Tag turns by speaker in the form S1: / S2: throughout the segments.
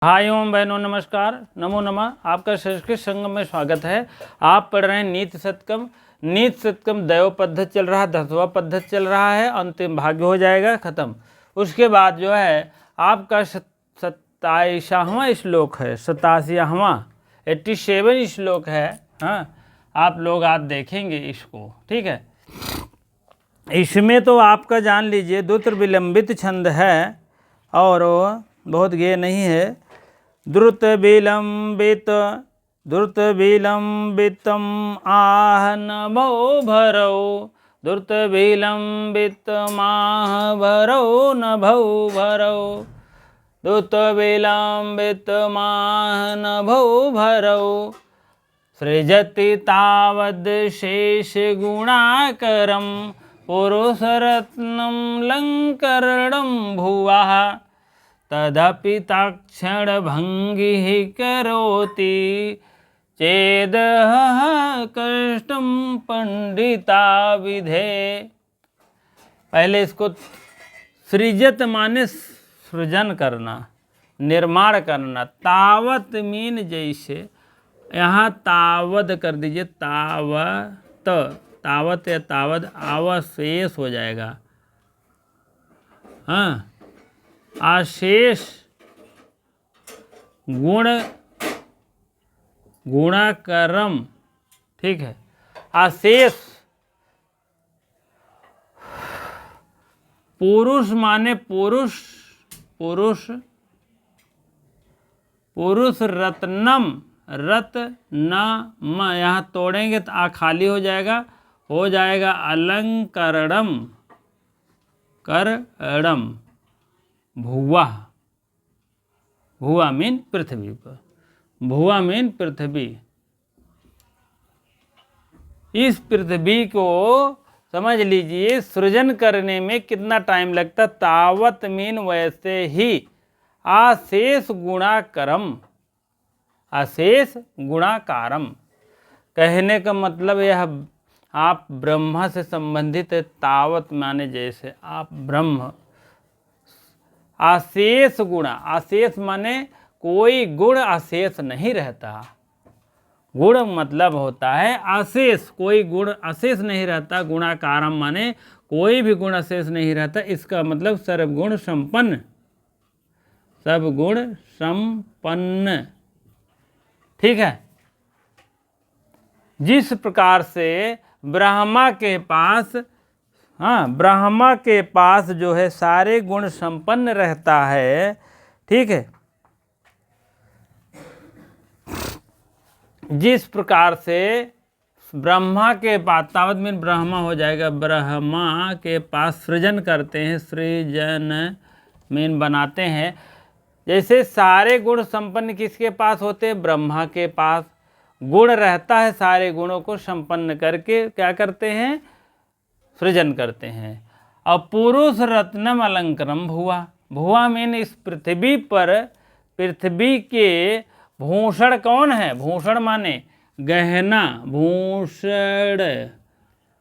S1: भाइयों बहनों नमस्कार, नमो नमः। आपका संस्कृत संगम में स्वागत है। आप पढ़ रहे हैं नीति शतकम। नीति शतकम दैव पद्धति चल रहा है, 10वां पद्धति चल रहा है, अंतिम भाग्य हो जाएगा खत्म। उसके बाद जो है आपका 27वां श्लोक है, 87वां 87 श्लोक है। हाँ, आप लोग आज देखेंगे इसको, ठीक है। इसमें तो आपका जान लीजिए द्रुत विलंबित छंद है और बहुत गेय नहीं है। द्रुत विलंबितम आह नभो भरौ, द्रुत विलंबितमाह भरौ नभौ भरौ, द्रुत विलंबितमाह नभौ भरौ, सृजति तावद् शेष गुणाकरं पुरुषरत्नं लंकरणं भुवः, तदपि तत्क्षणभङ्गिः करोति चेदह कष्टं पंडिता विधे। पहले इसको सृजत माने सृजन करना, निर्माण करना। तावत मीन जैसे यहाँ तावद कर दीजिए, तावत, तावत या तावद अवशेष हो जाएगा। हाँ, अशेष गुण गुणाकरम, ठीक है। अशेष पुरुष माने पुरुष, पुरुष रत्नम, रत्नम यहाँ तोड़ेंगे तो आ खाली हो जाएगा अलंकरणम, करणम, भुवा, भुवा मीन पृथ्वी पर, भुवा मीन पृथ्वी। इस पृथ्वी को समझ लीजिए सृजन करने में कितना टाइम लगता। तावत मीन वैसे ही अशेष गुणाकरम, अशेष गुणाकारम। कहने का मतलब यह आप ब्रह्मा से संबंधित है। तावत माने जैसे आप ब्रह्म, अशेष गुणा, अशेष माने कोई गुण अशेष नहीं रहता। गुण मतलब होता है अशेष, कोई गुण अशेष नहीं रहता। गुणाकारम माने कोई भी गुण अशेष नहीं रहता। इसका मतलब सर्वगुण संपन्न, सब गुण संपन्न, ठीक है। जिस प्रकार से ब्रह्मा के पास, हाँ, ब्रह्मा के पास जो है सारे गुण संपन्न रहता है, ठीक है। जिस प्रकार से ब्रह्मा के पास, तावत में ब्रह्मा हो जाएगा, ब्रह्मा के पास सृजन करते हैं, सृजन में बनाते हैं। जैसे सारे गुण संपन्न किसके पास होते हैं? ब्रह्मा के पास गुण रहता है, सारे गुणों को संपन्न करके क्या करते हैं? सृजन करते हैं। और पुरुष रत्नम अलंकरम भुवा, भुवा मीन इस पृथ्वी पर, पृथ्वी के भूषण कौन है? भूषण माने गहना, भूषण।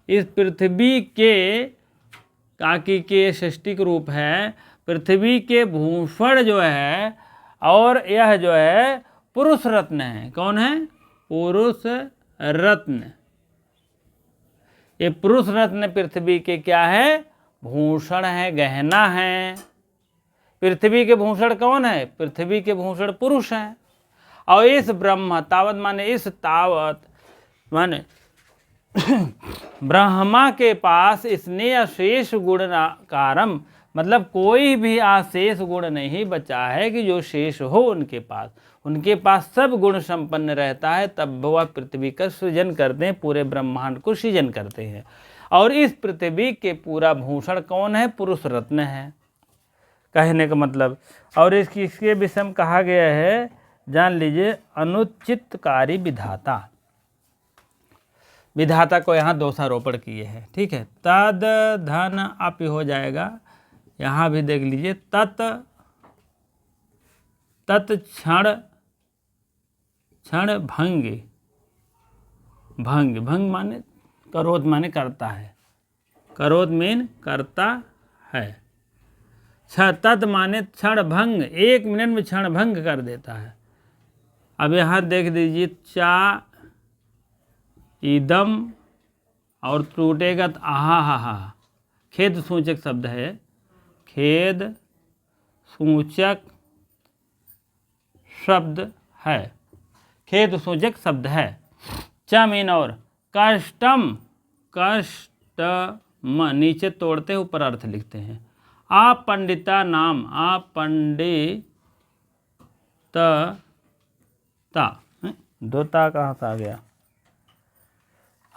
S1: इस पृथ्वी के काकी के षष्टिक रूप है, पृथ्वी के भूषण जो है, और यह जो है पुरुष रत्न है। कौन है? पुरुष रत्न। ये पुरुष रत्न पृथ्वी के क्या है? भूषण है, गहना है। पृथ्वी के भूषण कौन है? पृथ्वी के भूषण पुरुष हैं। और इस ब्रह्म, तावत माने इस, तावत माने ब्रह्मा के पास इसने अशेष गुणकारम, मतलब कोई भी अशेष गुण नहीं बचा है कि जो शेष हो उनके पास। उनके पास सब गुण संपन्न रहता है, तब वह पृथ्वी का सृजन करते हैं, पूरे ब्रह्मांड को सृजन करते हैं। और इस पृथ्वी के पूरा भूषण कौन है? पुरुष रत्न है, कहने का मतलब। और इसके विषय में कहा गया है, जान लीजिए, अनुचितकारी विधाता। विधाता को यहाँ दोषारोपण किए हैं, ठीक है। तद धन आप हो जाएगा, यहाँ भी देख लीजिए, तत्क्षण, क्षण भंग, भंग, भंग माने करोध, माने करता है, करोध मीन करता है। तत् माने क्षण भंग, 1 मिनट में क्षण भंग कर देता है। अब यहाँ देख दीजिए, चा इदम और टूटेगा तो आहा हा हा, खेद सूचक शब्द है, खेद सूचक शब्द है, खेद सूचक शब्द है। च मीन और कष्टम, कष्टम नीचे तोड़ते ऊपर अर्थ लिखते हैं। आपंडिता नाम, आपंडित ता, दो ता कहाँ से आ गया?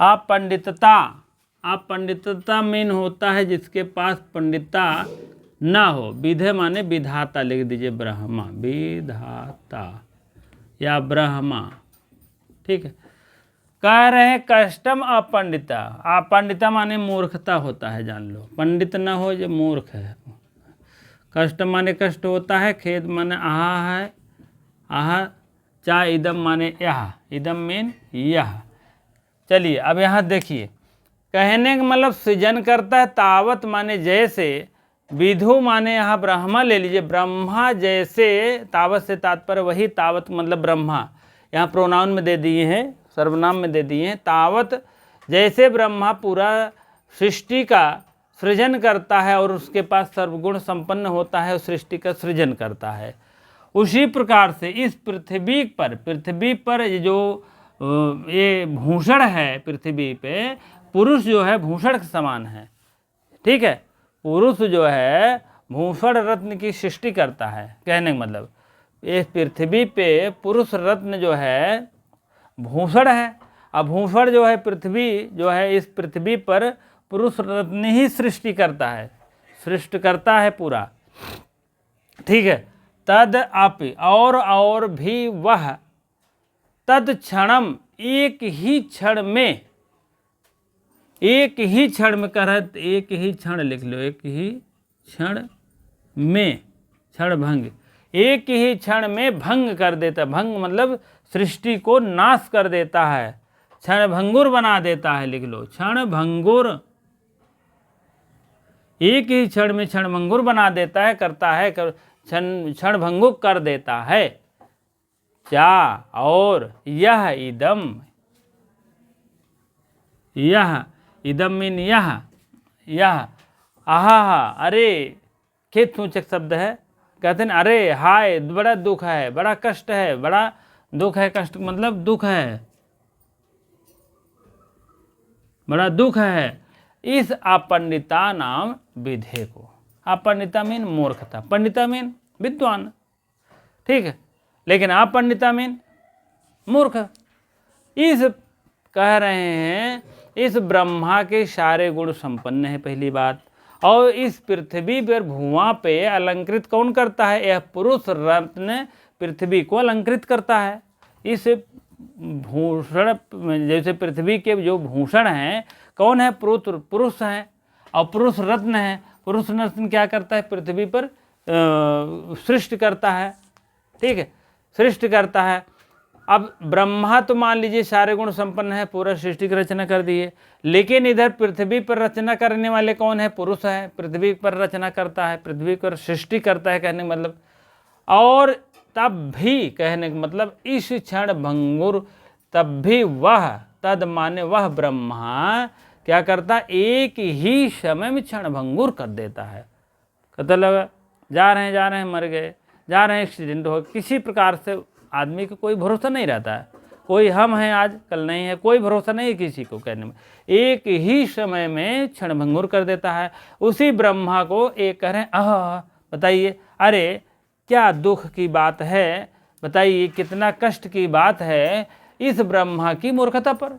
S1: अपंडितता, अपंडितता मीन होता है जिसके पास पंडिता ना हो। विधे माने विधाता लिख दीजिए, ब्रह्मा, विधाता या ब्रह्मा, ठीक है। कह रहे हैं कष्टम अपंडिता, अपंडिता माने मूर्खता होता है, जान लो। पंडित ना हो जो मूर्ख है। कष्ट माने कष्ट होता है, खेद माने आहा है, आहा। चा इदम माने यह, इदम मीन यह। चलिए अब यहाँ देखिए, कहने का मतलब सृजन करता है। तावत माने जैसे, विधु माने यहाँ ब्रह्मा ले लीजिए, ब्रह्मा जैसे, तावत से तात्पर्य वही तावत मतलब ब्रह्मा, यहाँ प्रोनाउन में दे दिए हैं, सर्वनाम में दे दिए हैं। तावत जैसे ब्रह्मा पूरा सृष्टि का सृजन करता है और उसके पास सर्वगुण संपन्न होता है, उस सृष्टि का सृजन करता है, उसी प्रकार से इस पृथ्वी पर जो ये भूषण है, पृथ्वी पे पुरुष जो है भूषण के समान है, ठीक है। पुरुष जो है भूषण रत्न की सृष्टि करता है, कहने का मतलब इस पृथ्वी पे पुरुष रत्न जो है भूषण है। अब भूषण जो है पृथ्वी जो है, इस पृथ्वी पर पुरुष रत्न ही सृष्टि करता है, सृष्टि करता है पूरा, ठीक है। तद अपि और भी वह, तद क्षणम एक ही क्षण में, एक ही क्षण में कह रहे, एक ही क्षण लिख लो, एक ही क्षण में, क्षण भंग, एक ही क्षण में भंग कर देता। भंग मतलब सृष्टि को नाश कर देता है, क्षण भंगुर बना देता है, लिख लो, क्षण भंगुर, एक ही क्षण में क्षण भंगुर बना देता है, करता है, क्षण भंगुर कर देता है। चा और यह इदम, यह इदम मीन यह आहा, अरे खेद सूचक शब्द है। कहते हैं अरे हाय, बड़ा दुख है, बड़ा कष्ट है, बड़ा दुख है, कष्ट मतलब दुख है, बड़ा दुख है। इस अपंडिता नाम विधे को, अपंडिता मीन मूर्खता, पंडिता मीन विद्वान, ठीक है, लेकिन अपंडिता मीन मूर्ख। इस कह रहे हैं इस ब्रह्मा के सारे गुण संपन्न है, पहली बात। और इस पृथ्वी पर भुआ पे अलंकृत कौन करता है? यह पुरुष रत्न पृथ्वी को अलंकृत करता है। इस भूषण, जैसे पृथ्वी के जो भूषण हैं कौन है? पुरुष हैं, और पुरुष रत्न है। पुरुष रत्न क्या करता है? पृथ्वी पर सृष्टि करता है, ठीक है, सृष्टि करता है। अब ब्रह्मा तो मान लीजिए सारे गुण संपन्न है, पूरा सृष्टि की रचना कर दी है, लेकिन इधर पृथ्वी पर रचना करने वाले कौन है? पुरुष है, पृथ्वी पर रचना करता है, पृथ्वी पर सृष्टि करता है, कहने का मतलब। और तब भी कहने का मतलब इस क्षण भंगुर, तब भी वह, तद माने वह ब्रह्मा क्या करता? एक ही समय में क्षण भंगुर कर देता है। पता लगा, जा रहे हैं मर गए, जा रहे हैं एक्सीडेंट हो, किसी प्रकार से आदमी को कोई भरोसा नहीं रहता है। कोई हम हैं आज, कल नहीं है, कोई भरोसा नहीं है किसी को। कहने में एक ही समय में क्षण भंगुर कर देता है। उसी ब्रह्मा को एक कह रहे हैं, बताइए, अरे क्या दुख की बात है, बताइए कितना कष्ट की बात है इस ब्रह्मा की मूर्खता पर।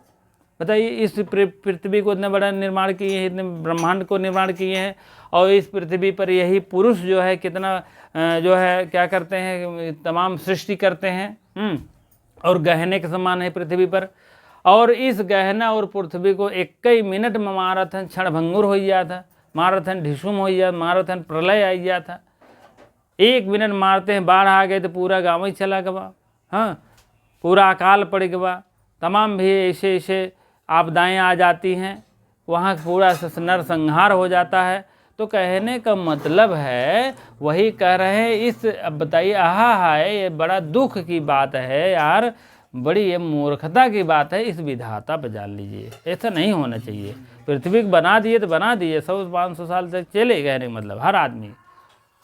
S1: बताइए, इस पृथ्वी को इतना बड़ा निर्माण किए हैं, इतने ब्रह्मांड को निर्माण किए हैं, और इस पृथ्वी पर यही पुरुष जो है कितना जो है क्या करते हैं, तमाम सृष्टि करते हैं, और गहने के समान है पृथ्वी पर। और इस गहना और पृथ्वी को एक ही मिनट में माराथन क्षण भंगुर हो गया था, माराथन ढिसुम हो गया, माराथन प्रलय आ गया था। 1 मिनट मारते हैं, बाढ़ आ गए तो पूरा गाँव ही चला गया, हाँ, पूरा अकाल पड़ गया, तमाम भी ऐसे आपदाएँ आ जाती हैं, वहाँ पूरा नरसंहार हो जाता है। तो कहने का मतलब है वही कह रहे हैं इस, अब बताइए, आहा हाय, ये बड़ा दुख की बात है यार, बड़ी ये मूर्खता की बात है, इस विधाता पर जान लीजिए, ऐसा नहीं होना चाहिए। पृथ्वी को बना दिए तो बना दिए, 100-500 साल तक चले, कहने का मतलब हर आदमी,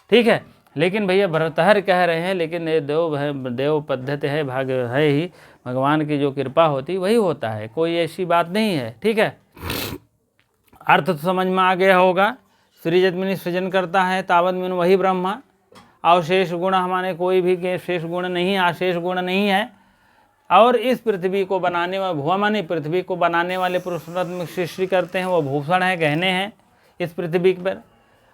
S1: ठीक है। लेकिन भैया भरतहर कह रहे हैं, लेकिन ये देव पद्धति है, भाग्य है ही, भगवान की जो कृपा होती वही होता है, कोई ऐसी बात नहीं है, ठीक है। अर्थ तो समझ में आ गया होगा। सृजत में सृजन करता है, तावत में वही ब्रह्मा, अवशेष गुण हमारे कोई भी शेष गुण नहीं, अशेष गुण नहीं है। और इस पृथ्वी को बनाने वाले, भुआ माने पृथ्वी को बनाने वाले पुरुषोत्तम में सृष्टि करते हैं, वो भूषण है, गहने हैं इस पृथ्वी पर।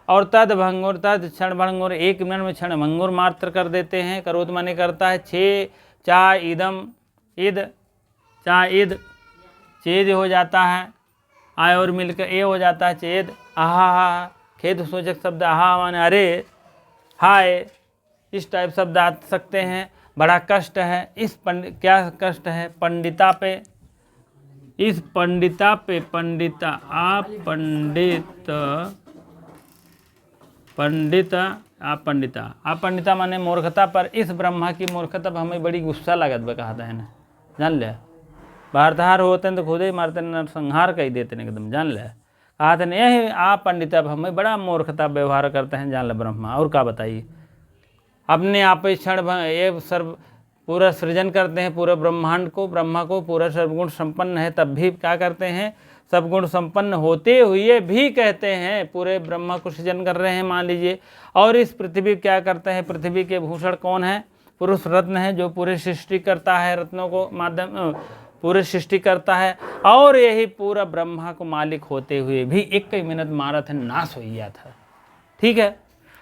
S1: और तद भंगुर, तद क्षण भंगुर, 1 मिनट में क्षण भंगुर मात्र कर देते हैं। करोत माने करता है, 6 चा इदम इद, चा इद चेद हो जाता है, आय और मिलकर ए हो जाता है चेद। आहा हा, खेद सूचक शब्द आहा माने अरे हाय, इस टाइप शब्द आ सकते हैं। बड़ा कष्ट है, इस क्या कष्ट है, पंडिता पे, इस पंडिता पे, पंडिता आप पंडित, पंडिता आप पंडिता, आप पंडिता माने मूर्खता पर, इस ब्रह्मा की मूर्खता पर हमें बड़ी गुस्सा लागत बा, कहा था ना, जान ले। बाहर होते हैं तो खुद ही मारते नरसंहार कही देते हैं एकदम, जान ले। कहा था यही आप पंडिता पर हमें बड़ा मूर्खता व्यवहार करते हैं, जान ले ब्रह्मा। और क्या बताइए, अपने आप क्षण ये सर्व पूरा सृजन करते हैं, पूरे ब्रह्मांड को, ब्रह्मा को पूरा सर्वगुण संपन्न है, तब भी क्या करते हैं, सब गुण संपन्न होते हुए भी कहते हैं पूरे ब्रह्मा को सृजन कर रहे हैं, मान लीजिए। और इस पृथ्वी क्या करते हैं, पृथ्वी के भूषण कौन है, पुरुष रत्न है, जो पूरे सृष्टि करता है, रत्नों को माध्यम पूरे सृष्टि करता है। और यही पूरा ब्रह्मा को मालिक होते हुए भी 1 मिनट मारा था, नाश हो गया था, ठीक है।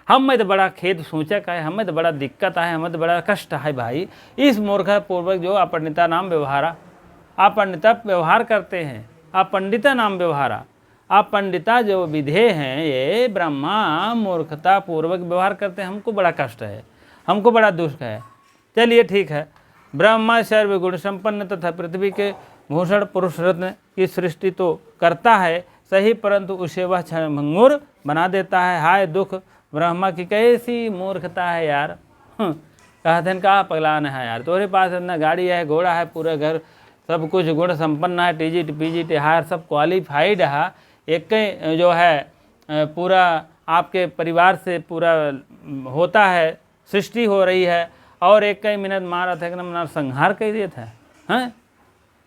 S1: हमें तो बड़ा खेद सूचक है, हमें तो बड़ा दिक्कत है, हमें तो बड़ा कष्ट है भाई, इस मूर्खता पूर्वक जो अपंडिता नाम व्यवहारा, आप पंडिता व्यवहार करते हैं, आप पंडिता नाम व्यवहारा, आप पंडिता जो विधेय हैं, ये ब्रह्मा मूर्खता पूर्वक व्यवहार करते हैं, हमको बड़ा कष्ट है, हमको बड़ा दुख है। चलिए ठीक है, ब्रह्मा सर्वगुण संपन्न तथा पृथ्वी के भूषण पुरुष रत्न की सृष्टि तो करता है सही, परंतु उसे वह क्षणभंगुर बना देता है। हाय दुख, ब्रह्मा की कैसी मूर्खता है यार। कहते हैं कहाँ पगलान है यार, तुम्हारे पास इतना गाड़ी है, घोड़ा है, पूरा घर सब कुछ गुण संपन्न है, टीजीटी पीजीटी हायर सब क्वालिफाइड है, एक जो है पूरा आपके परिवार से पूरा होता है, सृष्टि हो रही है, और 1 मिनट मारा था एकदम नरसंहार कह दिया था, हैं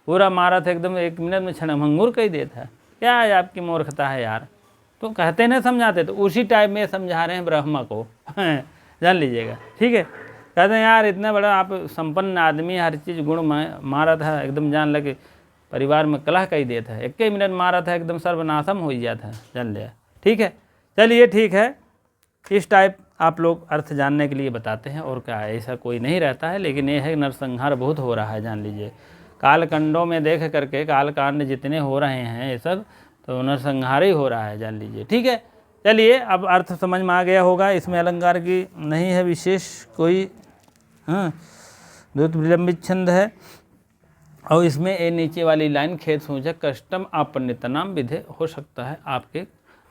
S1: पूरा मारा था एकदम 1 मिनट में क्षणभंगुर कह दिया था। क्या है आपकी मूर्खता है यार, तो कहते नहीं समझाते, तो उसी टाइप में समझा रहे हैं ब्रह्मा को, जान लीजिएगा, ठीक है। कहते हैं यार इतना बड़ा आप संपन्न आदमी, हर चीज़ गुण मारा था एकदम, जान लगे परिवार में कलह कही दिया था, 1 मिनट मारा था एकदम सर्वनाशम हो गया था, जान लिया, ठीक है। चलिए ठीक है, इस टाइप आप लोग अर्थ जानने के लिए बताते हैं, और क्या है, ऐसा कोई नहीं रहता है, लेकिन ये है नरसंहार बहुत हो रहा है, जान लीजिए। कालखंडों में देख करके कालकांड जितने हो रहे हैं ये सब, तो नरसंहार ही हो रहा है, जान लीजिए, ठीक है। चलिए अब अर्थ समझ में आ गया होगा, इसमें अलंकार की नहीं है विशेष कोई, हाँ द्युत विलंबित छंद है, और इसमें ये नीचे वाली लाइन खेद सूचक कष्टम अपनितनाम विधेय हो सकता है आपके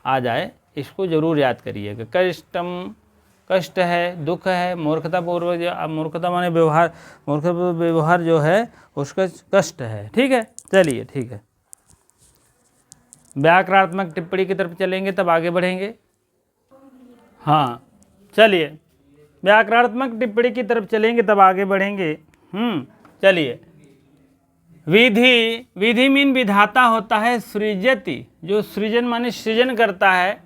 S1: आ जाए, इसको जरूर याद करिएगा। कष्टम कष्ट है, दुख है, मूर्खता पूर्वक, मूर्खता माने व्यवहार, मूर्खता व्यवहार जो है उसका कष्ट है, ठीक है। चलिए ठीक है, व्याकरणात्मक टिप्पणी की तरफ चलेंगे तब आगे बढ़ेंगे। हाँ चलिए, व्याकरणात्मक टिप्पणी की तरफ चलेंगे तब आगे बढ़ेंगे। चलिए, विधि, विधि मीन विधाता होता है, सृजति जो सृजन माने सृजन करता है,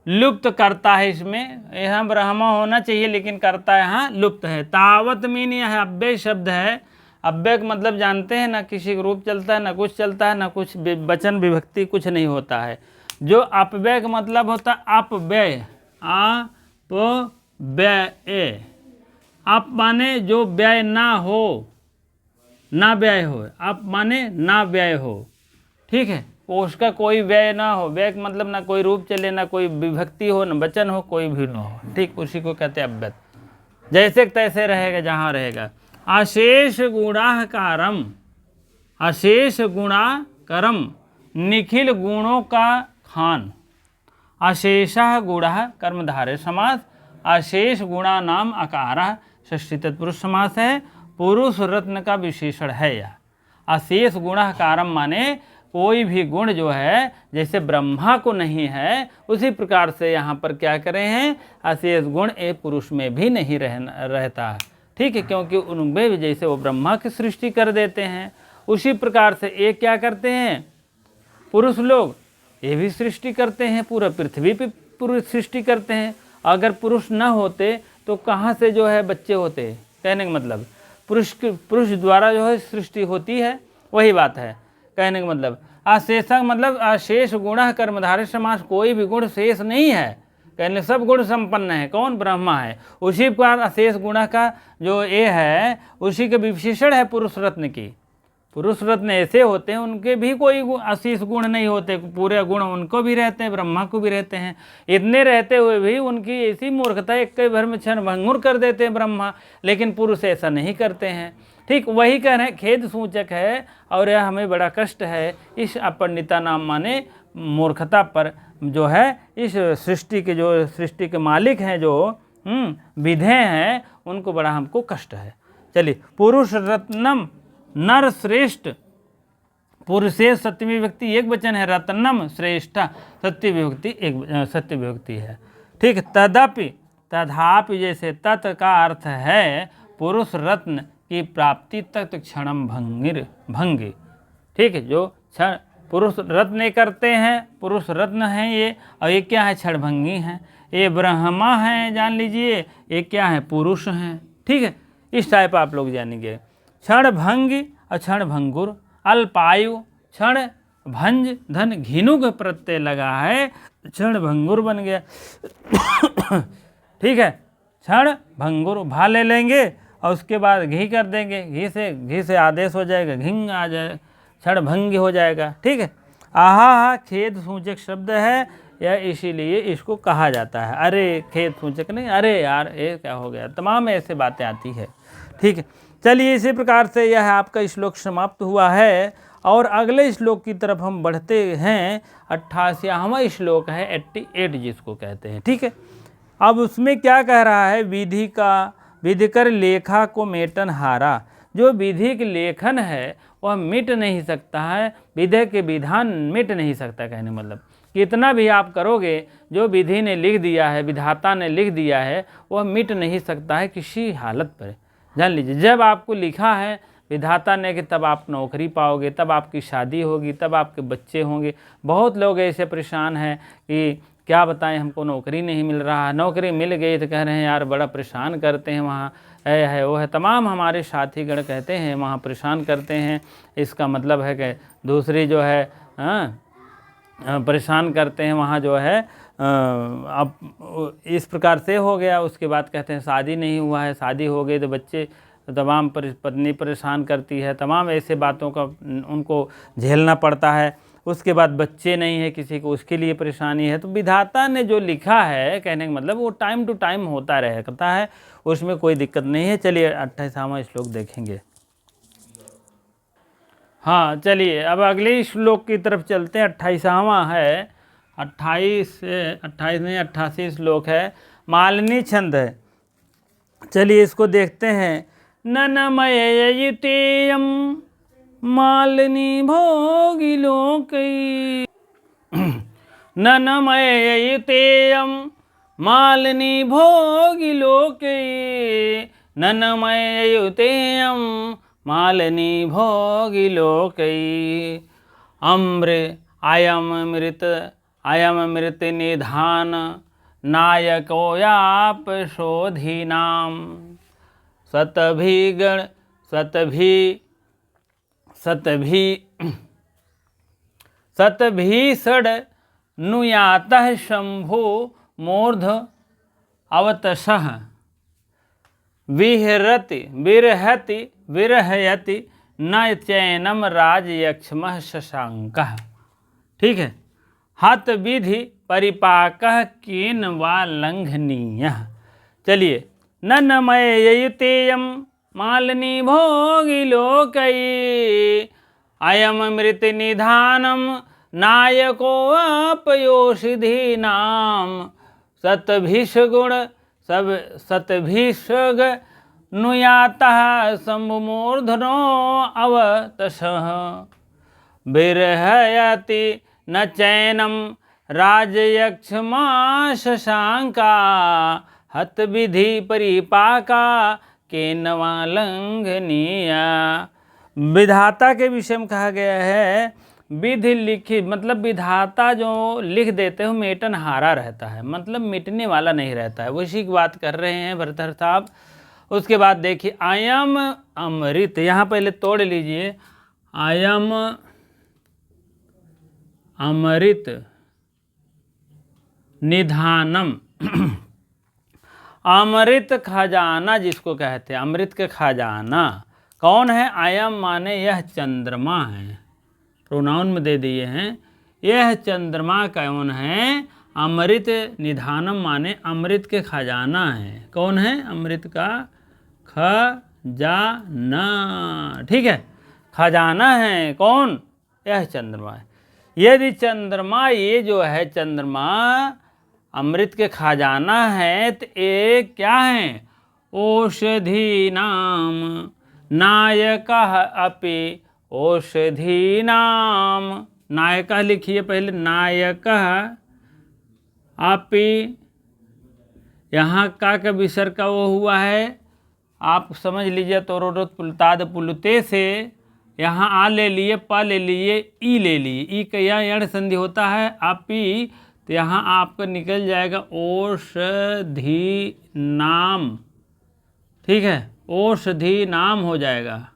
S1: लुप्त करता है, इसमें यहाँ ब्रह्मा होना चाहिए लेकिन करता है यहाँ लुप्त है। तावत मीन यह अव्यय शब्द है, अव्यय का मतलब जानते हैं ना, किसी का रूप चलता है ना कुछ चलता है ना कुछ वचन विभक्ति कुछ नहीं होता है। जो अपव्यय का मतलब होता है अपव्यय, अपव्यय, अप माने जो व्यय ना हो, ना व्यय हो, अप माने ना व्यय हो, ठीक है, उसका कोई व्यय ना हो, व्यय का मतलब ना कोई रूप चले ना कोई विभक्ति हो ना वचन हो, कोई भी ना हो, ठीक, उसी को कहते हैं अव्यय, जैसे तैसे रहेगा जहाँ रहेगा। अशेष गुणाकारम, अशेष गुणाकरम, निखिल गुणों का खान, अशेषः गुणः कर्मधारय समास। अशेष गुणा नाम अकारः षष्ठी तत्पुरुष समास है, पुरुष रत्न का विशेषण है यह। अशेष गुणः कारम माने कोई भी गुण जो है जैसे ब्रह्मा को नहीं है, उसी प्रकार से यहाँ पर क्या करें हैं, अशेष गुण एक पुरुष में भी नहीं रहता है। ठीक है, क्योंकि उनमें भी जैसे वो ब्रह्मा की सृष्टि कर देते हैं, उसी प्रकार से एक क्या करते हैं पुरुष लोग, ये भी सृष्टि करते हैं, पूरा पृथ्वी पे पुरुष सृष्टि करते हैं। अगर पुरुष न होते तो कहाँ से जो है बच्चे होते, कहने का मतलब पुरुष द्वारा जो है सृष्टि होती है, वही बात है कहने का मतलब। अशेषक मतलब अशेष गुण कर्मधारय समास, कोई भी गुण शेष नहीं है, कहने सब गुण संपन्न है, कौन ब्रह्मा है। उसी प्रकार अशेष गुण का जो ये है उसी के विशेषण है पुरुष रत्न की। पुरुष रत्न ऐसे होते हैं उनके भी कोई अशेष गुण नहीं होते, पूरे गुण उनको भी रहते हैं, ब्रह्मा को भी रहते हैं। इतने रहते हुए भी उनकी ऐसी मूर्खता एक कई भर में क्षण भंगुर कर देते हैं ब्रह्मा, लेकिन पुरुष ऐसा नहीं करते हैं। ठीक वही कह रहे हैं, खेद सूचक है और यह हमें बड़ा कष्ट है इस अपरिणता नाम माने मूर्खता पर जो है इस सृष्टि के जो सृष्टि के मालिक हैं जो विधे हैं उनको बड़ा हमको कष्ट है। चलिए, पुरुष रत्नम नर श्रेष्ठ, पुरुषे सत्य विभक्ति एक वचन है, रत्नम श्रेष्ठ सत्य विभक्ति एक सत्य विभक्ति है। ठीक, तदपि तथापि जैसे तत् का अर्थ है पुरुष रत्न की प्राप्ति तक क्षणम भंगी। ठीक है, जो क्षण पुरुष रत्न करते हैं, पुरुष रत्न हैं ये, और ये क्या है क्षणभंगी हैं, ये ब्रह्मा हैं जान लीजिए, ये क्या है पुरुष हैं। ठीक है, इस टाइप आप लोग जानेंगे। क्षण भंगी और क्षण भंगुर, अल्पायु क्षण भंज धन घिनु के प्रत्यय लगा है, क्षण भंगुर बन गया। ठीक है, क्षण भंगुर भा ले लेंगे और उसके बाद घी कर देंगे, घी से आदेश हो जाएगा, घिंग आ जाए, क्षण भंगी हो जाएगा। ठीक है, आहा खेद सूचक शब्द है यह, इसीलिए इसको कहा जाता है। अरे खेद सूचक नहीं, अरे यार ये क्या हो गया, तमाम ऐसे बातें आती है। ठीक है, चलिए इसी प्रकार से यह आपका श्लोक समाप्त हुआ है और अगले श्लोक की तरफ हम बढ़ते हैं। 88वां श्लोक है, 88 जिसको कहते हैं। ठीक है, अब उसमें क्या कह रहा है, विधि कर लेखा को मेटन हारा। जो विधि के लेखन है वह मिट नहीं सकता है, विधि के विधान मिट नहीं सकता। कहने मतलब कितना भी आप करोगे, जो विधि ने लिख दिया है, विधाता ने लिख दिया है, वह मिट नहीं सकता है किसी हालत पर। जान लीजिए, जब आपको लिखा है विधाता ने कि तब आप नौकरी पाओगे, तब आपकी शादी होगी, तब आपके बच्चे होंगे। बहुत लोग ऐसे परेशान हैं कि क्या बताएं, हमको नौकरी नहीं मिल रहा, नौकरी मिल गई तो कह रहे हैं यार बड़ा परेशान करते हैं, वहाँ है वो है, तमाम हमारे साथीगण कहते हैं वहाँ परेशान करते हैं। इसका मतलब है कि दूसरी जो है परेशान करते हैं वहाँ जो है। अब इस प्रकार से हो गया। उसके बाद कहते हैं शादी नहीं हुआ है, शादी हो गई तो बच्चे, तमाम पत्नी परेशान करती है, तमाम ऐसे बातों का उनको झेलना पड़ता है। उसके बाद बच्चे नहीं है किसी को, उसके लिए परेशानी है। तो विधाता ने जो लिखा है, कहने का मतलब वो टाइम टू टाइम होता रहता है, उसमें कोई दिक्कत नहीं है। चलिए 28वां श्लोक देखेंगे। हाँ चलिए अब अगले श्लोक की तरफ चलते हैं। 28वां है, 88 श्लोक है, मालिनी छंद है। चलिए इसको देखते हैं। ननमययुतेयं मालिनी भोगिलोकै, ननमययुतेयं मालिनी भोगिलोकै, ननमययुतेयं मालिनी भोगिलोकै। अयमृत निधान नायकोयाप शोधीनाम, सतभिगण सतभीषण नुयातः शंभो मूर्ध अवतशः, विरहयति न चैनम राजयक्ष्मः शशांकः। ठीक है, हत विधि परिपाकः केन वा लंघनीयः। चलिए, ननमययुतेयं मालिनी भोगिलोकै, अयमृत निधानम नायको अपयोषिधि नाम सतभिष गुण सब सतभिषग नुयातः शंभुमूर्धनो अवतशः बिरहयति न चैनम राजयक्षमा शशांका हत विधि परिपाका के नवालंघनीया। विधाता के विषय में कहा गया है विधि लिखी, मतलब विधाता जो लिख देते हो मेटन हारा रहता है, मतलब मिटने वाला नहीं रहता है, उसी की बात कर रहे हैं भरतहर साहब। उसके बाद देखिए अयम अमृत, यहाँ पहले तोड़ लीजिए, अयम अमृत निधानम अमृत खजाना जिसको कहते हैं, अमृत के खजाना कौन है? अयम माने यह चंद्रमा है, प्रोनाउन में दे दिए हैं, यह चंद्रमा कौन है? अमृत निधानम माने अमृत के खजाना है। कौन है? अमृत का खजाना, ठीक है, खजाना है कौन? यह चंद्रमा है। यदि चंद्रमा, ये जो है चंद्रमा अमृत के खजाना है, तो ये क्या है? औषधि नाम नायकः अपि औषधि नाम, नायकः लिखिए पहले, नायकः अपि, यहाँ का विसर्ग का वो हुआ है, आप समझ लीजिए तोरोत पुलताद पुलते से यहाँ आ ले लिए, प ले लिए, ई ले लिए, ई का यहाँ यण संधि होता है, अपि, तो यहाँ आपका निकल जाएगा औषधि नाम, ठीक है, औषधि नाम हो जाएगा,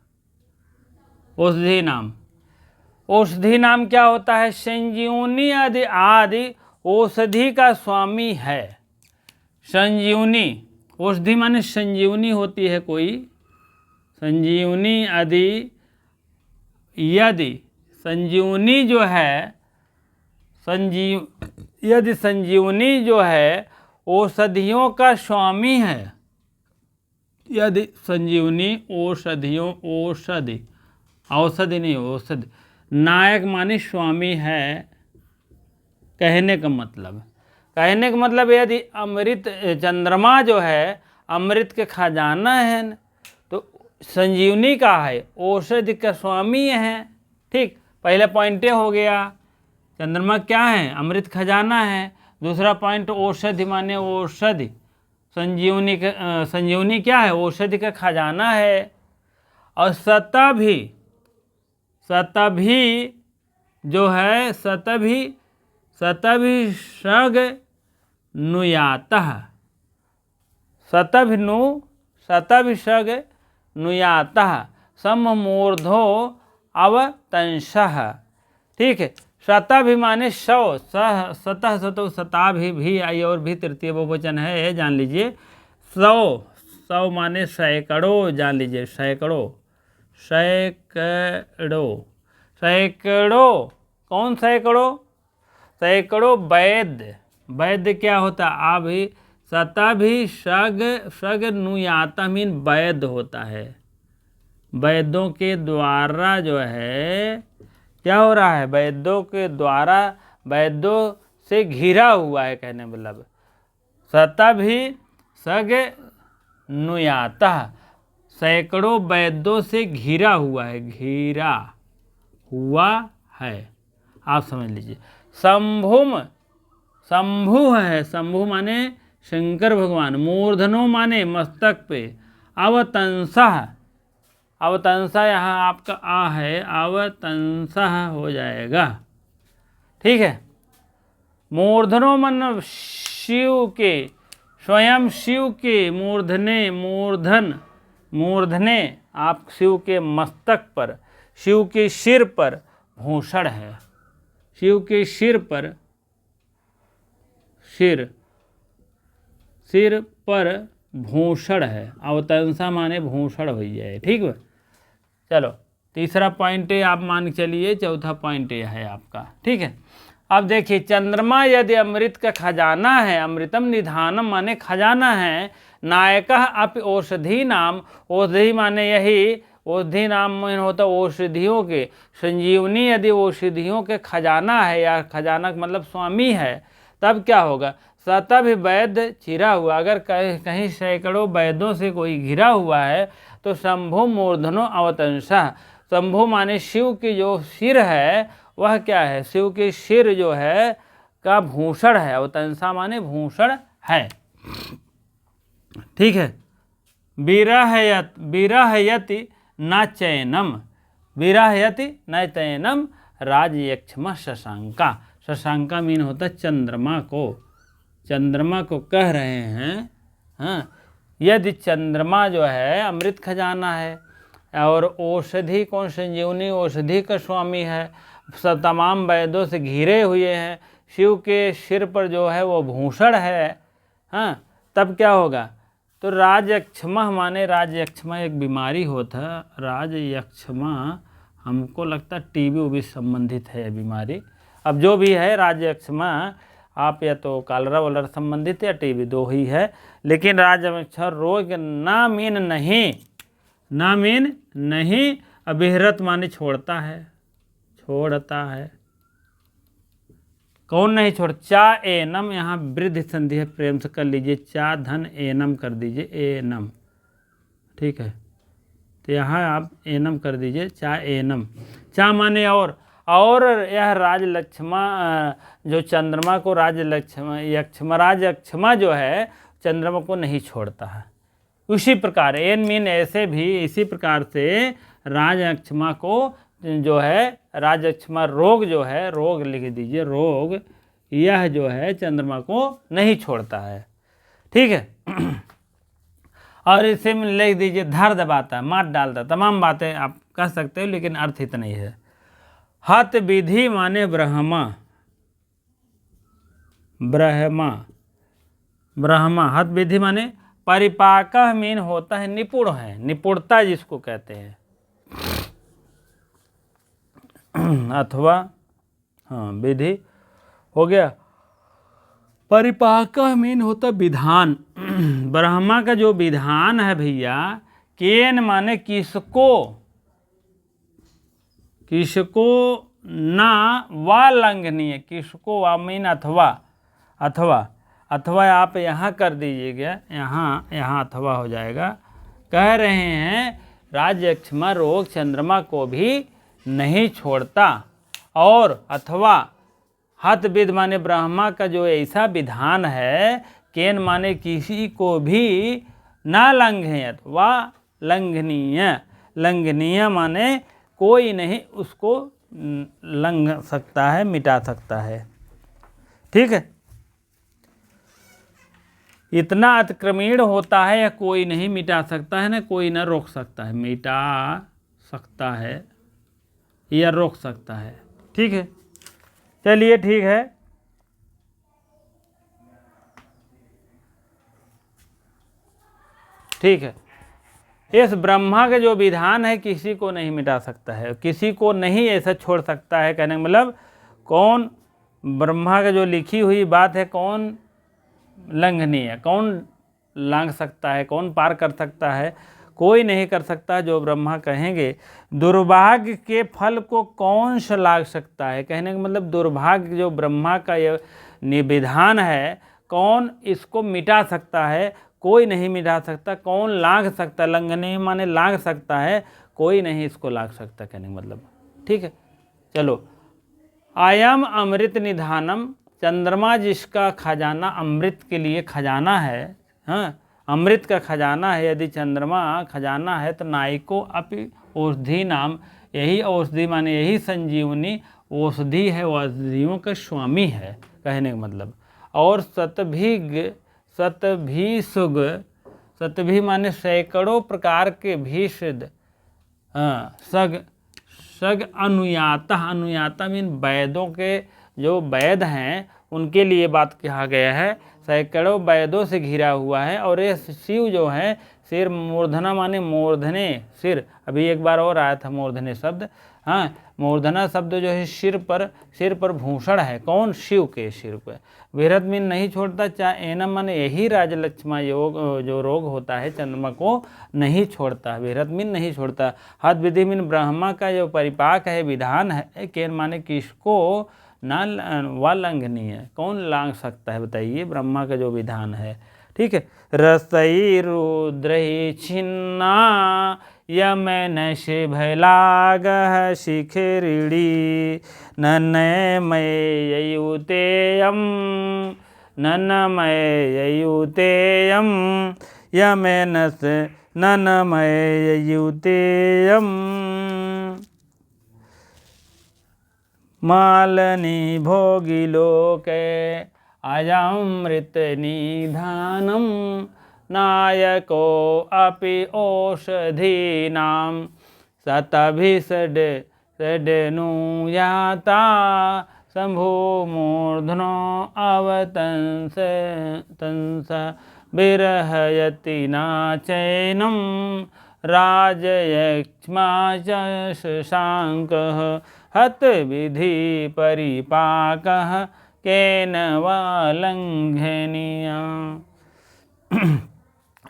S1: औषधि नाम। औषधि नाम क्या होता है? संजीवनी आदि आदि औषधि का स्वामी है। संजीवनी, औषधि माने संजीवनी होती है कोई, संजीवनी आदि, यदि संजीवनी जो है यदि संजीवनी जो है औषधियों का स्वामी है, यदि संजीवनी औषधियों, औषधि औषधि नहीं, औषधि, नायक माने स्वामी है, कहने का मतलब यदि अमृत चंद्रमा जो है अमृत के खजाना है, तो संजीवनी का है, औषधि का स्वामी है, ठीक, पहले पॉइंट हो गया, चंद्रमा क्या है? अमृत खजाना है। दूसरा पॉइंट औषधि माने औषधि, संजीवनी क्या है? औषधि का खजाना है। और सतभी जो है, सतभी सग नुयातः, सतभि सग नुयातः सममूर्धो अवतंसः, ठीक है, शतभि माने सौ, सतः सतो शताभि आई और भी तृतीय बहुवचन है, जान लीजिए। सौ माने सैकड़ों, जान लीजिए, सैकड़ों, कौन सैकड़ों? सैकड़ों वैद्य क्या होता है? अभी शतभि सग नुयाता मीन वैद्य होता है, वैद्यों के द्वारा जो है क्या हो रहा है? वैद्यों के द्वारा, वैद्यों से घिरा हुआ है, कहने मतलब शतभि सग नुयाता, सैकड़ों वैद्यों से घिरा हुआ है, घिरा हुआ है, आप समझ लीजिए। शंभु है, शंभु माने शंकर भगवान, मूर्धनो माने मस्तक पे, अवतंसा यहाँ आपका आ है, अवतंसा हो जाएगा, ठीक है। मूर्धनो मन शिव के, स्वयं शिव के मूर्धने आप शिव के मस्तक पर, शिव के सिर पर भूषण है, शिव के सिर पर, सिर पर भूषण है, अवतंसा माने भूषण हो जाए, ठीक है। चलो तीसरा पॉइंट आप मान के चलिए, चौथा पॉइंट यह है आपका, ठीक है। अब देखिए चंद्रमा यदि अमृत का खजाना है, अमृतम निधानम माने खजाना है, नायकः अपि औषधि नाम, औषधि माने यही औषधि नाम में होता औषधियों के, संजीवनी यदि औषधियों के खजाना है या खजाना मतलब स्वामी है, तब क्या होगा? सतभ वैद्य चिरा हुआ, अगर कहीं सैकड़ों वैद्यों से कोई घिरा हुआ है तो शंभु मूर्धनो अवतंसा, शंभु माने शिव की जो सिर है वह क्या है? शिव के सिर जो है का भूषण है, अवतंसा माने भूषण है। ठीक है। विरहयति न चैनम, विरहयति न चैनम राजयक्ष्म शशांका, शशांका मीन होता चंद्रमा को, चंद्रमा को कह रहे हैं। हाँ, यदि चंद्रमा जो है अमृत खजाना है और औषधि कौन? संजीवनी औषधि का स्वामी है, सब तमाम वैद्यों से घिरे हुए हैं, शिव के सिर पर जो है वो भूषण है। हाँ, तब क्या होगा? तो राजयक्ष्मा माने, राजयक्ष्मा एक बीमारी होता है, राजयक्ष्मा हमको लगता है टीबी उबी संबंधित है बीमारी। अब जो भी है राजयक्ष्मा, आप या तो कॉलरा वलरा संबंधित या टीबी, दो ही है। लेकिन राजयक्ष्मा रोग ना मीन नहीं, ना मीन नहीं, अभिहृत माने छोड़ता है, छोड़ता है। कौन नहीं छोड़? चा एनम, यहाँ वृद्धि संधि है, प्रेम से कर लीजिए, चा धन एनम कर दीजिए, एनम। ठीक है, तो यहाँ आप एनम कर दीजिए, चा एनम। चा माने और यह राजलक्ष्मा जो चंद्रमा को राजयक्ष्मा जो है चंद्रमा को नहीं छोड़ता है। उसी प्रकार एन मीन ऐसे भी, इसी प्रकार से राजयक्ष्मा को जो है, राजयक्ष्मा रोग जो है, रोग लिख दीजिए, रोग, यह जो है चंद्रमा को नहीं छोड़ता है। ठीक है। और इसे में लिख दीजिए धर दबाता है, मार डालता है, तमाम बातें आप कह सकते हो, लेकिन अर्थ इतना ही है। हत विधि माने ब्रह्मा, ब्रह्मा, ब्रह्मा, हत विधि माने परिपाक मीन होता है निपुण है, निपुणता जिसको कहते हैं। अथवा हाँ विधि हो गया। परिपाक मीन होता विधान, ब्रह्मा का जो विधान है भैया, केन माने किसको, किसको ना वा लंघनीय, किसको वा मीन अथवा, अथवा, अथवा आप यहाँ कर दीजिएगा, यहाँ अथवा हो जाएगा। कह रहे हैं राजयक्ष्मा रोग चंद्रमा को भी नहीं छोड़ता, और अथवा हत विध माने ब्रह्मा का जो ऐसा विधान है, केन माने किसी को भी ना लंघयत, वा लंघनीय, लंघनीय माने कोई नहीं उसको लंघ सकता है, मिटा सकता है। ठीक है, इतना अतिक्रमण होता है या कोई नहीं मिटा सकता है, ना कोई ना रोक सकता है, मिटा सकता है या रोक सकता है। ठीक है, चलिए ठीक है। ठीक है, इस ब्रह्मा का जो विधान है किसी को नहीं मिटा सकता है, किसी को नहीं ऐसा छोड़ सकता है। कहने का मतलब कौन ब्रह्मा का जो लिखी हुई बात है कौन लंघनीय है, कौन लांघ सकता है, कौन पार कर सकता है? कोई नहीं कर सकता। जो ब्रह्मा कहेंगे दुर्भाग्य के फल को कौन सा लाग सकता है? कहने का मतलब दुर्भाग्य जो ब्रह्मा का यह निविधान है, कौन इसको मिटा सकता है? कोई नहीं मिटा सकता। कौन लाग सकता? लंघनीय माने लाग सकता है, कोई नहीं इसको लाग सकता, कहने का मतलब। ठीक है, चलो। आयम अमृत निधानम, चंद्रमा जिसका खजाना अमृत के लिए खजाना है, हाँ अमृत का खजाना है। यदि चंद्रमा खजाना है तो नायको अपि औषधि नाम, यही औषधि माने यही संजीवनी औषधि है, औषधियों का स्वामी है, कहने का मतलब। और सतभिसुग, सतभि माने सैकड़ों प्रकार के भीषद, हाँ सग अनुयाता, अनुयाता मीन वैदों के जो वैद हैं उनके लिए बात कहा गया है। सैकड़ों वैदों से घिरा हुआ है। और ये शिव जो है सिर मूर्धना माने मूर्धने सिर, अभी एक बार और आया था मूर्धने शब्द। हाँ, मूर्धना शब्द जो है सिर पर भूषण है, कौन? शिव के सिर पर। विरत मीन नहीं छोड़ता, चाहे एनम माने यही राजलक्ष्मा योग जो रोग होता है चंद्रमा को नहीं छोड़ता, विरत मीन नहीं छोड़ता। हद विधि मीन ब्रह्मा का जो परिपाक है, विधान है, केन माने किसको ना वालंघनीय, कौन लांघ सकता है बताइए, ब्रह्मा का जो विधान है। ठीक है। रसई रुद्र छिन्ना यमन से भैलाग शिखरिणी नन्मयुतेयम नन्मयुतेयम यमेनस नन्मयुतेयम मालनी भोगिलोके अजामृत निधानम नायको अपि औषधीनां सतभिषड्नुयाता शंभो मूर्धनो अवतंस तंस विरहयति नाचैनं राजयक्ष्मा च शशाङ्कः हत विधि परिपाकः केन वालंघनीय।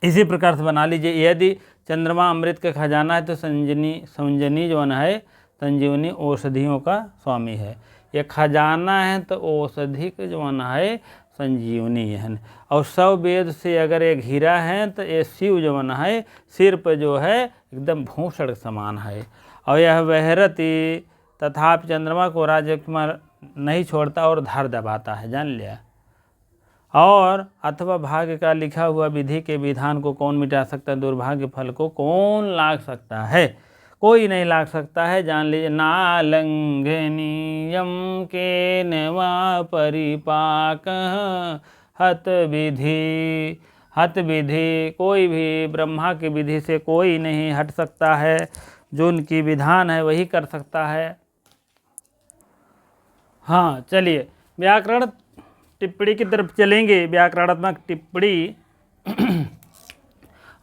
S1: इसी प्रकार से बना लीजिए, यदि चंद्रमा अमृत का खजाना है तो संजीवनी जो है, संजीवनी औषधियों का स्वामी है। ये खजाना है तो औषधि का जो है संजीवनी है। और 100 वेद से अगर एक हीरा है तो ये शिव जो है सिर पर जो है एकदम भूषण समान है। और यह वहरती तथापि चंद्रमा को राजकुमार नहीं छोड़ता और धार दबाता है, जान लिया। और अथवा भाग्य का लिखा हुआ विधि के विधान को कौन मिटा सकता है, दुर्भाग्य फल को कौन लाग सकता है, कोई नहीं लाग सकता है, जान लीजिए। नालंघनीयम के नवा परिपाक हत विधि, कोई भी ब्रह्मा की विधि से कोई नहीं हट सकता है, जो उनकी विधान है वही कर सकता है। हाँ, चलिए व्याकरण टिप्पणी की तरफ चलेंगे। व्याकरणात्मक टिप्पणी।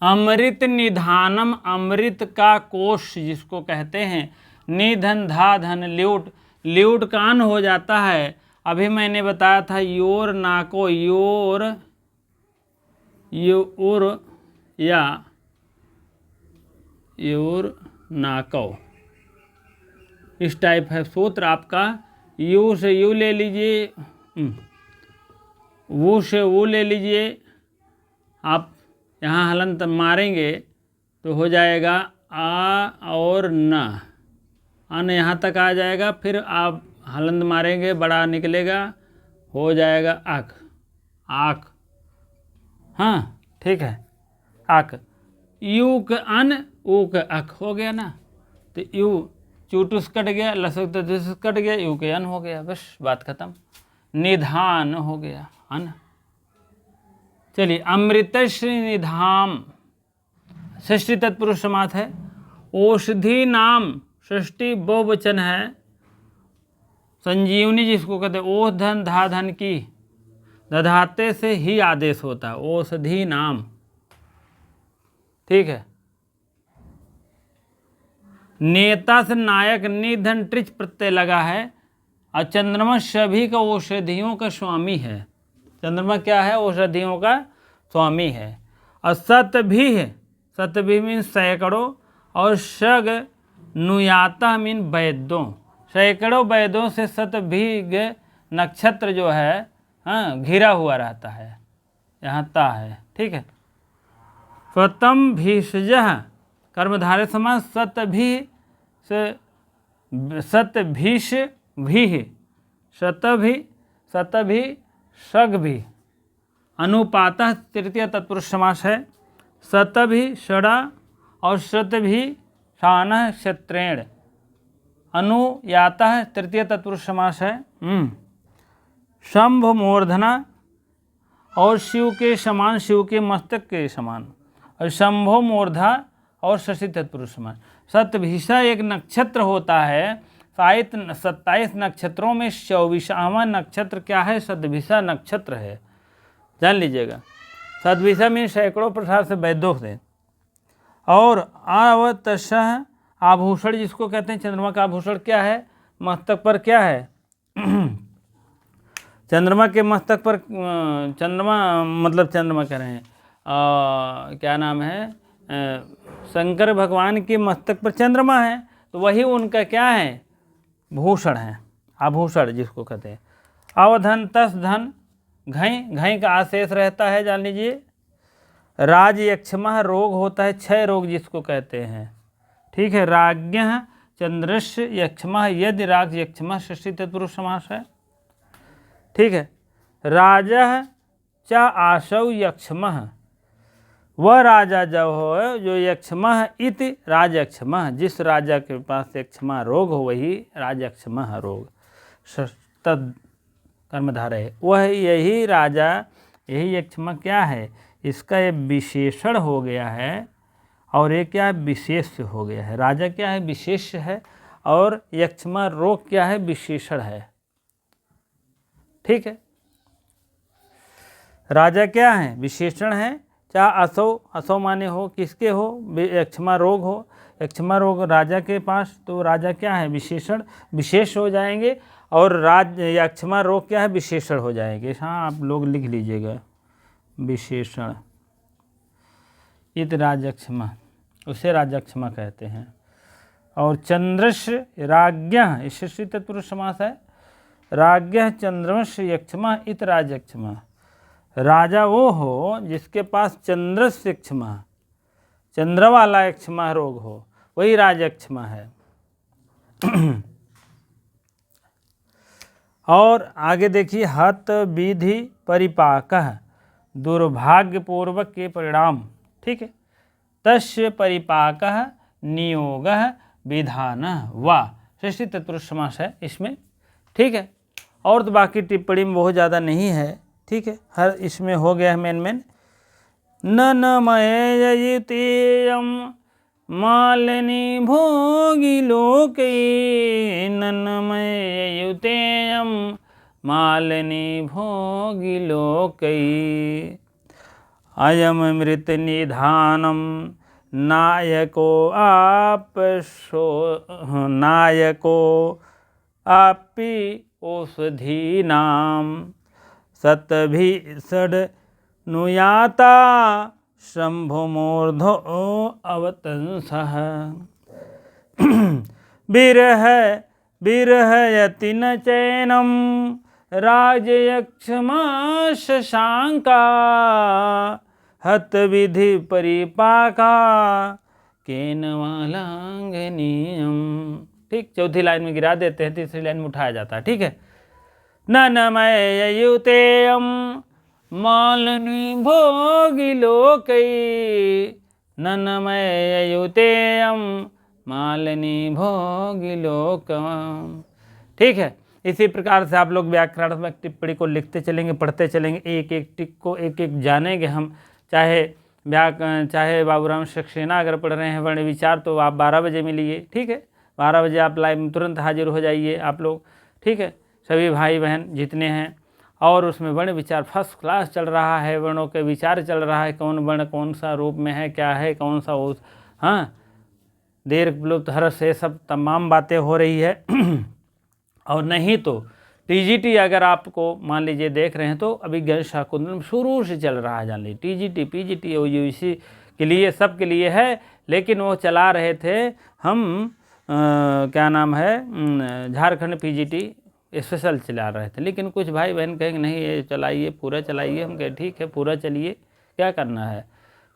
S1: अमृत निधानम, अमृत का कोश जिसको कहते हैं। निधन धा धन ल्यूट, ल्यूट कान हो जाता है। अभी मैंने बताया था योर नाको, योर या योर नाको, इस टाइप है सूत्र आपका। यू से यू ले लीजिए, वो से वो ले लीजिए। आप यहाँ हलंत मारेंगे तो हो जाएगा आ और न, अन यहाँ तक आ जाएगा। फिर आप हलंत मारेंगे, बड़ा निकलेगा, हो जाएगा आख, आख। हाँ, ठीक है, आख। यू का अन, ऊ का अख हो गया ना, तो यू चूटुस कट गया, लसक कट गया, यू के अन हो गया, बस बात खत्म। निधान हो गया अन। चलिए, अमृतश्री निधाम षष्ठी तत्पुरुष समास है। औषधि नाम षष्ठी बहुवचन है। संजीवनी जिसको कहते हैं, ओष धन धा धन की दधाते से ही आदेश होता है, औषधि नाम। ठीक है। नेता से नायक निधन ट्रिच प्रत्यय लगा है। और चंद्रमा सभी का औषधियों का स्वामी है। चंद्रमा क्या है? औषधियों का स्वामी है। और सत भी है, सत भी मीन सैकड़ों, और शग नुयाता मीन वैद्यों, सैकड़ों वैद्यों से सतभिग नक्षत्र जो है घिरा हुआ रहता है, यहाँ ता है। ठीक है। स्वतम भीषज कर्मधारय समास, सतभी से सतभीष भी, सतभी शग भी। अनुपातः तृतीय तत्पुरुष समास है। सतभी षडा और शतभी शान क्षत्रेण। अनुयातः तृतीय तत्पुरुष समास है। शंभ मूर्धना और शिव के समान, शिव के मस्तक के समान। और शंभो मूर्धा और षष्ठी तत्पुरुष समास। सतभिषा एक नक्षत्र होता है। 27 नक्षत्रों में 24वां नक्षत्र क्या है? सतभिषा नक्षत्र है, जान लीजिएगा। सतभिषा में सैकड़ों प्रसार से वैद्यों से, और आवतशः आभूषण जिसको कहते हैं, चंद्रमा का आभूषण क्या है, मस्तक पर क्या है चंद्रमा के मस्तक पर चंद्रमा कह रहे हैं क्या नाम है, शंकर भगवान के मस्तक पर चंद्रमा है, तो वही उनका क्या है, भूषण है, आभूषण जिसको कहते हैं। अवधन तस धन, घई का आशेष रहता है, जान लीजिए। राज यक्षमा रोग होता है, क्षय रोग जिसको कहते हैं, ठीक है। राज्ञ चंद्रस्य यक्षमा, यदि राग यक्षमा षष्ठी तत्पुरुष समास है, ठीक है। राजा च आशौ यक्षमः, वह राजा जो हो जो यक्षमः इति राजयक्षमः, जिस राजा के पास यक्षमा रोग हो वही राजयक्षमः रोग, तद कर्मधारय है, वह यही राजा, यही यक्षमा क्या है, इसका ये विशेषण हो गया है और ये क्या है, विशेष हो गया है। राजा क्या है, विशेष है, और यक्षमा रोग क्या है, विशेषण है, ठीक है। राजा क्या है, विशेषण है। चाहे असौ माने हो किसके हो, यक्षमा रोग हो, यक्षमा रोग राजा के पास, तो राजा क्या है, विशेषण, विशेष हो जाएंगे, और यक्षमा रोग क्या है, विशेषण हो जाएंगे। हाँ, आप लोग लिख लीजिएगा, विशेषण, इत राजयक्षमा, उसे राजयक्षमा कहते हैं। और चंद्रस्य राज्ञ षष्ठी तत्पुरुष समास है, राज्ञ चंद्रमस्य यक्षमा इत राजयक्षमा, राजा वो हो जिसके पास चंद्रस्य यक्षमा, चंद्र वाला यक्षमा रोग हो, वही राजयक्षमा है। और आगे देखिए, हत विधि परिपाकः, दुर्भाग्यपूर्वक के परिणाम, ठीक है। तस्य परिपाकः नियोगः विधानः वा, षष्ठी तत्पुरुष समास है इसमें, ठीक है। और तो बाकी टिप्पणी में बहुत ज़्यादा नहीं है, ठीक है, हर इसमें हो गया है मेन। ननमययुतेयं मालिनी भोगी लोके, ननमययुतेयं मालिनी भोगी लोके, अयम मृत निधानम नायको आपि औषधीनां सतभिषड नुयाता शंभुमूर्धो अवतंसः, विरहयति न चैनम राजयक्षमा शशांका, हत विधि परिपाका केन वालांगनीयम, ठीक। चौथी लाइन में गिरा देते हैं, तीसरी लाइन में उठाया जाता है, ठीक है। ननमययुतेयं मालिनी भोगी लोकै, ननमययुतेयं मालिनी भोगी लोकम्, ठीक है। इसी प्रकार से आप लोग व्याकरणात्मक टिप्पणी को लिखते चलेंगे, पढ़ते चलेंगे, एक एक टिक को एक एक जानेंगे हम। चाहे बाबूराम सक्सेना अगर पढ़ रहे हैं वर्ण विचार, तो आप 12 बजे मिलिए, ठीक है। 12 बजे आप लाइव में तुरंत हाजिर हो जाइए आप लोग, ठीक है, सभी भाई बहन जितने हैं। और उसमें वर्ण विचार फर्स्ट क्लास चल रहा है, वर्णों के विचार चल रहा है, कौन वर्ण कौन सा रूप में है, क्या है, कौन सा वो, हाँ, दीर्घ प्लुप्त हर्ष, ये सब तमाम बातें हो रही है। और नहीं तो टीजीटी अगर आपको मान लीजिए देख रहे हैं, तो अभी ज्ञान शाकुंतलम शुरू से चल रहा है, जान लीजिए। टीजीटी पीजीटी यूजीसी के लिए, सब के लिए है, लेकिन वो चला रहे थे हम क्या नाम है, झारखंड पीजीटी स्पेशल चला रहे थे। लेकिन कुछ भाई बहन कहेंगे नहीं ये चलाइए, पूरा चलाइए। हम कहे ठीक है, पूरा चलिए, क्या करना है,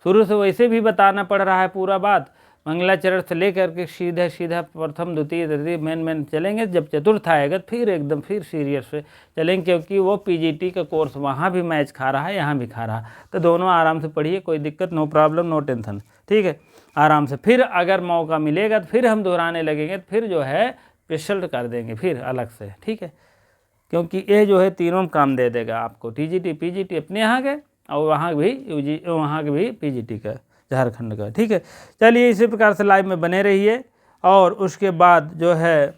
S1: शुरू से वैसे भी बताना पड़ रहा है पूरा बात, मंगलाचरण से लेकर के सीधा प्रथम द्वितीय तृतीय मेन चलेंगे। जब चतुर्थ आएगा फिर एकदम फिर सीरियस से चलेंगे, क्योंकि वो पीजीटी का कोर्स वहाँ भी मैच खा रहा है, यहाँ भी खा रहा है। तो दोनों आराम से पढ़िए, कोई दिक्कत, नो प्रॉब्लम, नो टेंशन, ठीक है, आराम से। फिर अगर मौका मिलेगा तो फिर हम दोहराने लगेंगे, तो फिर जो है रिजल्ट कर देंगे फिर अलग से, ठीक है। क्योंकि ये जो है तीनों काम दे देगा आपको, टीजीटी पीजीटी अपने यहाँ के, और वहाँ के भी पीजीटी का, झारखंड का, ठीक है। चलिए इसी प्रकार से लाइव में बने रहिए। और उसके बाद जो है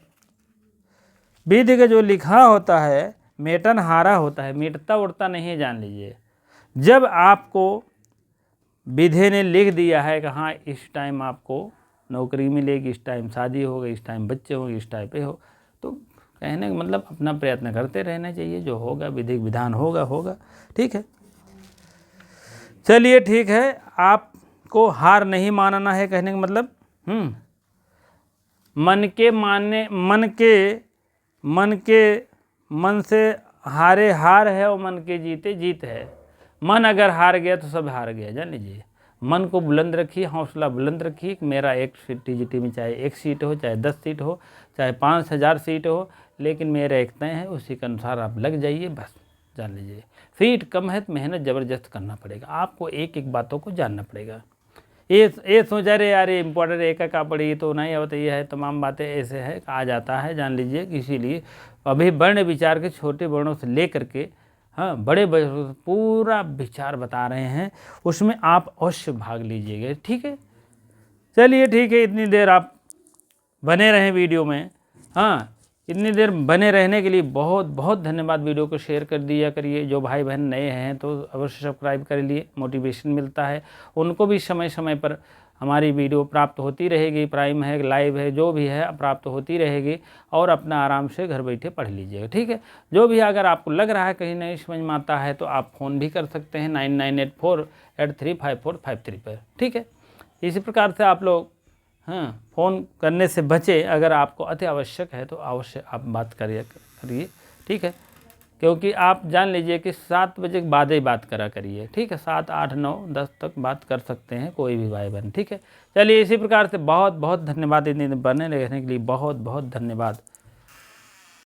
S1: विधि का जो लिखा होता है मेटन हारा होता है, मिटता उड़ता नहीं है, जान लीजिए। जब आपको विधि ने लिख दिया है कि हाँ इस टाइम आपको नौकरी मिलेगी, इस टाइम शादी होगी, इस टाइम बच्चे होंगे, इस टाइम पे हो, तो कहने का मतलब अपना प्रयत्न करते रहना चाहिए, जो होगा विधि विधान होगा। ठीक है, चलिए ठीक है, आपको हार नहीं मानना है, कहने का मतलब मन से हारे हार है और मन के जीते जीत है। मन अगर हार गया तो सब हार गया, जान लीजिए। मन को बुलंद रखिए, हौसला बुलंद रखिए कि मेरा एक टीजीटी में चाहे 1 सीट हो, चाहे 10 सीट हो, चाहे 5000 सीट हो, लेकिन मेरा एक तय है, उसी के अनुसार आप लग जाइए, बस जान लीजिए। सीट कम है तो मेहनत ज़बरदस्त करना पड़ेगा, आपको एक एक बातों को जानना पड़ेगा। ये सोचा रहे यार ये इम्पोर्टेंट एक का पड़ी तो नहीं होता, ये है तमाम बातें ऐसे है आ जाता है, जान लीजिए। इसीलिए अभी वर्ण विचार के छोटे वर्णों से लेकर के हाँ बड़े पूरा विचार बता रहे हैं, उसमें आप अवश्य भाग लीजिएगा। ठीक है, चलिए ठीक है, इतनी देर आप बने रहें वीडियो में। हाँ, इतनी देर बने रहने के लिए बहुत बहुत धन्यवाद। वीडियो को शेयर कर दिया करिए, जो भाई बहन नए हैं तो अवश्य सब्सक्राइब कर लिए, मोटिवेशन मिलता है, उनको भी समय समय पर हमारी वीडियो प्राप्त होती रहेगी। प्राइम है, लाइव है, जो भी है प्राप्त होती रहेगी, और अपना आराम से घर बैठे पढ़ लीजिएगा। ठीक है, जो भी अगर आपको लग रहा है कहीं नहीं समझ में आता है तो आप फ़ोन भी कर सकते हैं 9984835453 पर। ठीक है, इसी प्रकार से आप लोग फ़ोन करने से बचे, अगर आपको अति आवश्यक है तो अवश्य आप बात करिए। ठीक है, क्योंकि आप जान लीजिए कि 7 बजे के बाद ही बात करा करिए। ठीक है, 7, 8, 9, 10 तक बात कर सकते हैं कोई भी भाई बहन। ठीक है, चलिए इसी प्रकार से बहुत बहुत धन्यवाद, इतने बने रहने के लिए बहुत बहुत धन्यवाद।